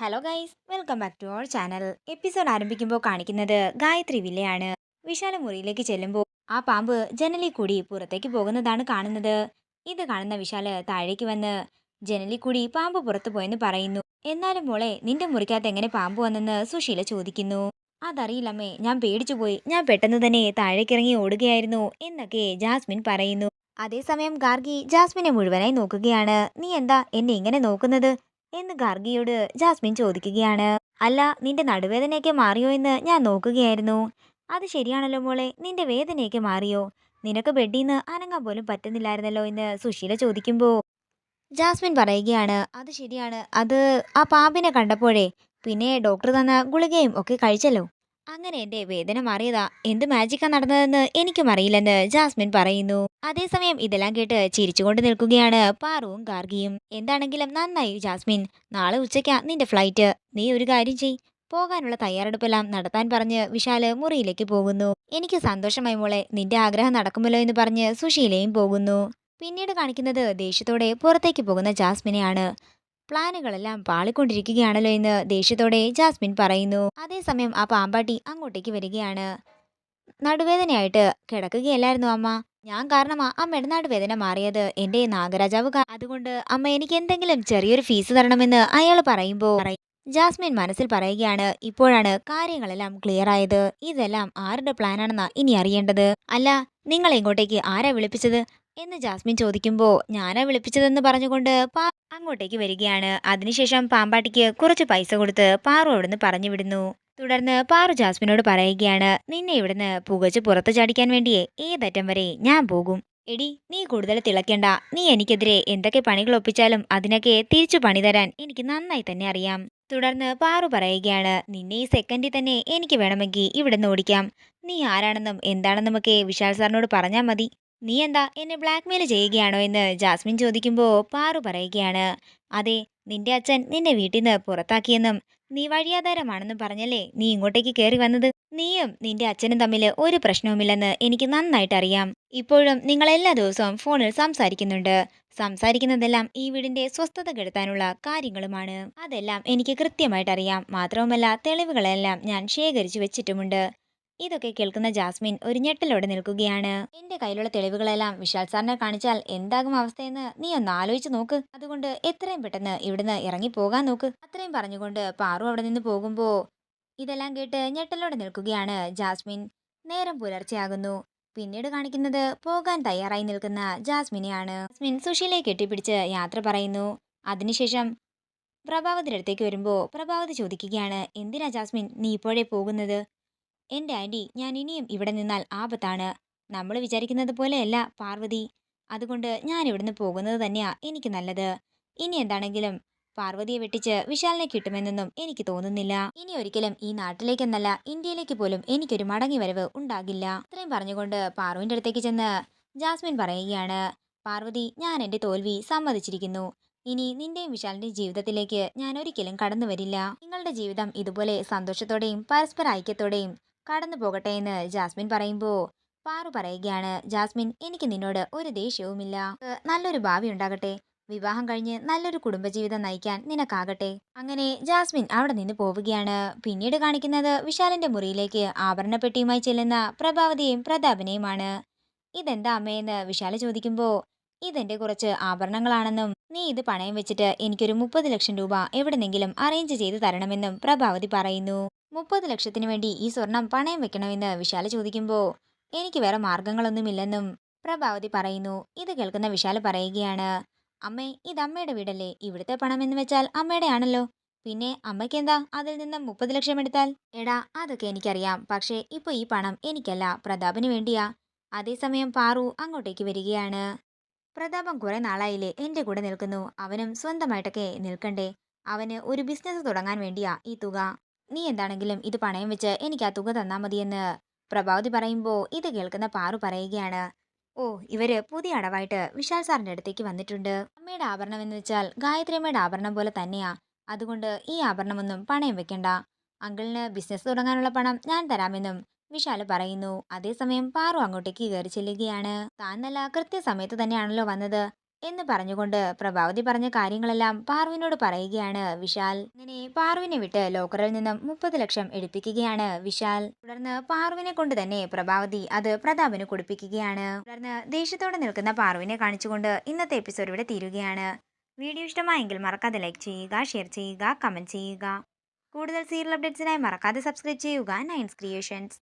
Hello guys, welcome back to our channel. Episode ആരംഭിക്കുമ്പോൾ കാണിക്കുന്നത് ഗായത്രി വില്ലയാണ്. വിശാല മുറിയിലേക്ക് ചെല്ലുമ്പോൾ ആ പാമ്പ് ജനലിൽ കൂടി പുറത്തേക്ക് പോകുന്നതാണ് കാണുന്നത്. ഇത് കാണുന്ന വിശാല് താഴേക്ക് വന്ന് ജനലിൽ കൂടി പാമ്പ് പുറത്തു പോയെന്ന് പറയുന്നു. എന്നാലും മോളെ, നിന്റെ മുറിക്കകത്ത് എങ്ങനെ പാമ്പ് വന്നെന്ന് സുശീല ചോദിക്കുന്നു. അതറിയില്ലമ്മേ, ഞാൻ പേടിച്ചു പോയി. ഞാൻ പെട്ടെന്ന് തന്നെ താഴേക്കിറങ്ങി ഓടുകയായിരുന്നു എന്നൊക്കെ ജാസ്മിൻ പറയുന്നു. അതേസമയം ഗാർഗി ജാസ്മിനെ മുഴുവനായി നോക്കുകയാണ്. നീ എന്താ എന്നെ ഇങ്ങനെ നോക്കുന്നത് എന്ന് ഗാർഗിയോട് ജാസ്മിൻ ചോദിക്കുകയാണ്. അല്ല, നിന്റെ നടുവേദനയൊക്കെ മാറിയോ എന്ന് ഞാൻ നോക്കുകയായിരുന്നു. അത് ശരിയാണല്ലോ മോളെ, നിന്റെ വേദനയൊക്കെ മാറിയോ? നിനക്ക് ബെഡിന്ന് അനങ്ങാൻ പോലും പറ്റുന്നില്ലായിരുന്നല്ലോ എന്ന് സുശീല ചോദിക്കുമ്പോൾ ജാസ്മിൻ പറയുകയാണ്, അത് ശരിയാണ്. അത് ആ പാമ്പിനെ കണ്ടപ്പോഴേ പിന്നെ ഡോക്ടർ തന്ന ഗുളികയും ഒക്കെ കഴിച്ചല്ലോ. അങ്ങനെ എന്റെ വേദന മാറിയതാ. എന്ത് മാജിക്കാ നടന്നതെന്ന് എനിക്കും അറിയില്ലെന്ന് ജാസ്മിൻ പറയുന്നു. അതേസമയം ഇതെല്ലാം കേട്ട് ചിരിച്ചുകൊണ്ട് നിൽക്കുകയാണ് പാറുവും ഗാർഗിയും. എന്താണെങ്കിലും നന്നായി ജാസ്മിൻ. നാളെ ഉച്ചയ്ക്കാ നിന്റെ ഫ്ലൈറ്റ്. നീ ഒരു കാര്യം ചെയ്. പോകാനുള്ള തയ്യാറെടുപ്പെല്ലാം നടത്താൻ പറഞ്ഞ് വിശാല് മുറിയിലേക്ക് പോകുന്നു. എനിക്ക് സന്തോഷമായി മോളെ, നിന്റെ ആഗ്രഹം നടക്കുമല്ലോ എന്ന് പറഞ്ഞ് സുശീലയും പോകുന്നു. പിന്നീട് കാണിക്കുന്നത് ദേഷ്യത്തോടെ പുറത്തേക്ക് പോകുന്ന ജാസ്മിനെയാണ്. പ്ലാനുകളെല്ലാം പാളിക്കൊണ്ടിരിക്കുകയാണല്ലോ എന്ന് ദേഷ്യത്തോടെ ജാസ്മിൻ പറയുന്നു. അതേസമയം ആ പാമ്പാട്ടി അങ്ങോട്ടേക്ക് വരികയാണ്. നടുവേദനയായിട്ട് കിടക്കുകയല്ലായിരുന്നു അമ്മ. ഞാൻ കാരണമാ അമ്മയുടെ നടുവേദന മാറിയത്. എന്റെ നാഗരാജാവ് അതുകൊണ്ട് അമ്മ എനിക്ക് എന്തെങ്കിലും ചെറിയൊരു ഫീസ് തരണമെന്ന് അയാൾ പറയുമ്പോ ജാസ്മിൻ മനസ്സിൽ പറയുകയാണ്, ഇപ്പോഴാണ് കാര്യങ്ങളെല്ലാം ക്ലിയർ ആയത്. ഇതെല്ലാം ആരുടെ പ്ലാനാണെന്നാ ഇനി അറിയേണ്ടത്. അല്ല, നിങ്ങൾ ഇങ്ങോട്ടേക്ക് ആരാ വിളിപ്പിച്ചത് എന്ന് ജാസ്മിൻ ചോദിക്കുമ്പോ ഞാനാ വിളിപ്പിച്ചതെന്ന് പറഞ്ഞുകൊണ്ട് അങ്ങോട്ടേക്ക് വരികയാണ്. അതിനുശേഷം പാമ്പാട്ടിക്ക് കുറച്ച് പൈസ കൊടുത്ത് പാറു അവിടുന്ന് പറഞ്ഞു വിടുന്നു. തുടർന്ന് പാറു ജാസ്മിനോട് പറയുകയാണ്, നിന്നെ ഇവിടുന്ന് പുകച്ച് പുറത്തു ചാടിക്കാൻ വേണ്ടിയേ ഏതറ്റം വരെ ഞാൻ പോകും. എടി, നീ കൂടുതൽ തിളയ്ക്കണ്ട. നീ എനിക്കെതിരെ എന്തൊക്കെ പണികൾ ഒപ്പിച്ചാലും അതിനൊക്കെ തിരിച്ചു പണി തരാൻ എനിക്ക് നന്നായി തന്നെ അറിയാം. തുടർന്ന് പാറു പറയുകയാണ്, നിന്നെ ഈ സെക്കൻഡിൽ തന്നെ എനിക്ക് വേണമെങ്കിൽ ഇവിടുന്ന് ഓടിക്കാം. നീ ആരാണെന്നും എന്താണെന്നുമൊക്കെ വിശാൽ സാറിനോട് പറഞ്ഞാൽ മതി. നീ എന്താ എന്നെ ബ്ലാക്ക്മെയിൽ ചെയ്യുകയാണോ എന്ന് ജാസ്മിൻ ചോദിക്കുമ്പോൾ പാറു പറയുകയാണ്, അതെ, നിന്റെ അച്ഛൻ നിന്നെ വീട്ടിൽ നിന്ന് പുറത്താക്കിയെന്നും നീ വഴിയാധാരമാണെന്നും പറഞ്ഞല്ലേ നീ ഇങ്ങോട്ടേക്ക് കയറി വന്നത്. നീയും നിന്റെ അച്ഛനും തമ്മിൽ ഒരു പ്രശ്നവുമില്ലെന്ന് എനിക്ക് നന്നായിട്ട് അറിയാം. ഇപ്പോഴും നിങ്ങൾ എല്ലാ ദിവസവും ഫോണിൽ സംസാരിക്കുന്നുണ്ട്. സംസാരിക്കുന്നതെല്ലാം ഈ വീടിന്റെ സ്വസ്ഥത കെടുത്താനുള്ള കാര്യങ്ങളുമാണ്. അതെല്ലാം എനിക്ക് കൃത്യമായിട്ട് അറിയാം. മാത്രവുമല്ല, തെളിവുകളെല്ലാം ഞാൻ ശേഖരിച്ചു വെച്ചിട്ടുമുണ്ട്. ഇതൊക്കെ കേൾക്കുന്ന ജാസ്മിൻ ഒരു ഞെട്ടലോടെ നിൽക്കുകയാണ്. എന്റെ കയ്യിലുള്ള തെളിവുകളെല്ലാം വിശാൽ സാറിനെ കാണിച്ചാൽ എന്താകും അവസ്ഥയെന്ന് നീ ഒന്ന് ആലോചിച്ച് നോക്ക്. അതുകൊണ്ട് എത്രയും പെട്ടെന്ന് ഇവിടുന്ന് ഇറങ്ങി പോകാൻ നോക്ക്. അത്രയും പറഞ്ഞുകൊണ്ട് പാറു അവിടെ നിന്ന് പോകുമ്പോ ഇതെല്ലാം കേട്ട് ഞെട്ടലോടെ നിൽക്കുകയാണ് ജാസ്മിൻ. നേരം പുലർച്ചെയാകുന്നു. പിന്നീട് കാണിക്കുന്നത് പോകാൻ തയ്യാറായി നിൽക്കുന്ന ജാസ്മിനെയാണ്. ജാസ്മിൻ സുശീലയെ കെട്ടിപ്പിടിച്ച് യാത്ര പറയുന്നു. അതിനുശേഷം പ്രഭാവതിയുടെ അടുത്തേക്ക് വരുമ്പോ പ്രഭാവതി ചോദിക്കുകയാണ്, എന്തിനാ ജാസ്മിൻ നീ ഇപ്പോഴേ പോകുന്നത്? എന്റെ ആന്റി, ഞാൻ ഇനിയും ഇവിടെ നിന്നാൽ ആപത്താണ്. നമ്മൾ വിചാരിക്കുന്നത് പോലെയല്ല പാർവതി. അതുകൊണ്ട് ഞാൻ ഇവിടുന്ന് പോകുന്നത് തന്നെയാ എനിക്ക് നല്ലത്. ഇനി എന്താണെങ്കിലും പാർവതിയെ വെട്ടിച്ച് വിശാലിനെ കിട്ടുമെന്നൊന്നും എനിക്ക് തോന്നുന്നില്ല. ഇനി ഒരിക്കലും ഈ നാട്ടിലേക്കെന്നല്ല ഇന്ത്യയിലേക്ക് പോലും എനിക്കൊരു മടങ്ങി വരവ് ഉണ്ടാകില്ല. ഇത്രയും പറഞ്ഞുകൊണ്ട് പാറുവിന്റെ അടുത്തേക്ക് ചെന്ന് ജാസ്മിൻ പറയുകയാണ്, പാർവതി, ഞാൻ എന്റെ തോൽവി സമ്മതിച്ചിരിക്കുന്നു. ഇനി നിന്റെയും വിശാലിന്റെയും ജീവിതത്തിലേക്ക് ഞാൻ ഒരിക്കലും കടന്നു വരില്ല. നിങ്ങളുടെ ജീവിതം ഇതുപോലെ സന്തോഷത്തോടെയും പരസ്പര ഐക്യത്തോടെയും കടന്നു പോകട്ടെ എന്ന് ജാസ്മിൻ പറയുമ്പോ പാറു പറയുകയാണ്, ജാസ്മിൻ, എനിക്ക് നിന്നോട് ഒരു ദേഷ്യവുമില്ല. നല്ലൊരു ഭാവി ഉണ്ടാകട്ടെ. വിവാഹം കഴിഞ്ഞ് നല്ലൊരു കുടുംബജീവിതം നയിക്കാൻ നിനക്കാകട്ടെ. അങ്ങനെ ജാസ്മിൻ അവിടെ നിന്ന് പോവുകയാണ്. പിന്നീട് കാണിക്കുന്നത് വിശാലിന്റെ മുറിയിലേക്ക് ആഭരണപ്പെട്ടിയുമായി ചെല്ലുന്ന പ്രഭാവതിയെയും പ്രതാപനെയുമാണ്. ഇതെന്താ അമ്മയെന്ന് വിശാല് ചോദിക്കുമ്പോ ഇതെന്റെ കുറച്ച് ആഭരണങ്ങളാണെന്നും നീ ഇത് പണയം വെച്ചിട്ട് എനിക്കൊരു 30 ലക്ഷം രൂപ എവിടെന്നെങ്കിലും അറേഞ്ച് ചെയ്ത് തരണമെന്നും പ്രഭാവതി പറയുന്നു. 30 ലക്ഷത്തിന് വേണ്ടി ഈ സ്വർണം പണയം വെക്കണമെന്ന് വിശാല് ചോദിക്കുമ്പോ എനിക്ക് വേറെ മാർഗങ്ങളൊന്നുമില്ലെന്നും പ്രഭാവതി പറയുന്നു. ഇത് കേൾക്കുന്ന വിശാല് പറയുകയാണ്, അമ്മേ, ഇത് അമ്മയുടെ വീടല്ലേ. ഇവിടുത്തെ പണം എന്ന് വെച്ചാൽ അമ്മയുടെ ആണല്ലോ. പിന്നെ അമ്മയ്ക്ക് എന്താ അതിൽ നിന്ന് 30 ലക്ഷം എടുത്താൽ? എടാ, അതൊക്കെ എനിക്കറിയാം. പക്ഷേ ഇപ്പൊ ഈ പണം എനിക്കല്ല, പ്രതാപന് വേണ്ടിയാ. അതേസമയം പാറു അങ്ങോട്ടേക്ക് വരികയാണ്. പ്രതാപം കുറെ നാളായില്ലേ എന്റെ കൂടെ നിൽക്കുന്നു. അവനും സ്വന്തമായിട്ടൊക്കെ നിൽക്കണ്ടേ. അവന് ഒരു ബിസിനസ് തുടങ്ങാൻ വേണ്ടിയാ ഈ തുക. നീ എന്താണെങ്കിലും ഇത് പണയം വെച്ച് എനിക്ക് ആ തുക തന്നാ മതിയെന്ന് പ്രഭാവതി പറയുമ്പോ ഇത് കേൾക്കുന്ന പാറു പറയുകയാണ്, ഓ, ഇവര് പുതിയ അടവായിട്ട് വിശാൽ സാറിന്റെ അടുത്തേക്ക് വന്നിട്ടുണ്ട്. അമ്മയുടെ ആഭരണം എന്ന് വെച്ചാൽ ഗായത്രി അമ്മയുടെ ആഭരണം പോലെ തന്നെയാ. അതുകൊണ്ട് ഈ ആഭരണമൊന്നും പണയം വെക്കണ്ട. അങ്കിളിന് ബിസിനസ് തുടങ്ങാനുള്ള പണം ഞാൻ തരാമെന്നും വിശാല് പറയുന്നു. അതേസമയം പാറു അങ്ങോട്ടേക്ക് കയറി ചെല്ലുകയാണ്. താൻ നല്ല കൃത്യസമയത്ത് തന്നെയാണല്ലോ വന്നത്. എന്ന് പറഞ്ഞുകൊണ്ട് പ്രഭാവതി പറഞ്ഞ കാര്യങ്ങളെല്ലാം പാറുവിനോട് പറയുകയാണ് വിശാൽ. അങ്ങനെ പാറുവിനെ വിട്ട് ലോക്കറിൽ നിന്നും 30 ലക്ഷം എടുപ്പിക്കുകയാണ് വിശാൽ. തുടർന്ന് പാറുവിനെ കൊണ്ട് തന്നെ പ്രഭാവതി അത് പ്രതാപന് കൊടുപ്പിക്കുകയാണ്. തുടർന്ന് ദേഷ്യത്തോടെ നിൽക്കുന്ന പാറുവിനെ കാണിച്ചുകൊണ്ട് ഇന്നത്തെ എപ്പിസോഡ് ഇവിടെ തീരുകയാണ്. വീഡിയോ ഇഷ്ടമായെങ്കിൽ മറക്കാതെ ലൈക്ക് ചെയ്യുക, ഷെയർ ചെയ്യുക, കമന്റ് ചെയ്യുക. കൂടുതൽ സീരിയൽ അപ്ഡേറ്റ്സിനായി മറക്കാതെ സബ്സ്ക്രൈബ് ചെയ്യുക നയൻസ് ക്രിയേഷൻസ്.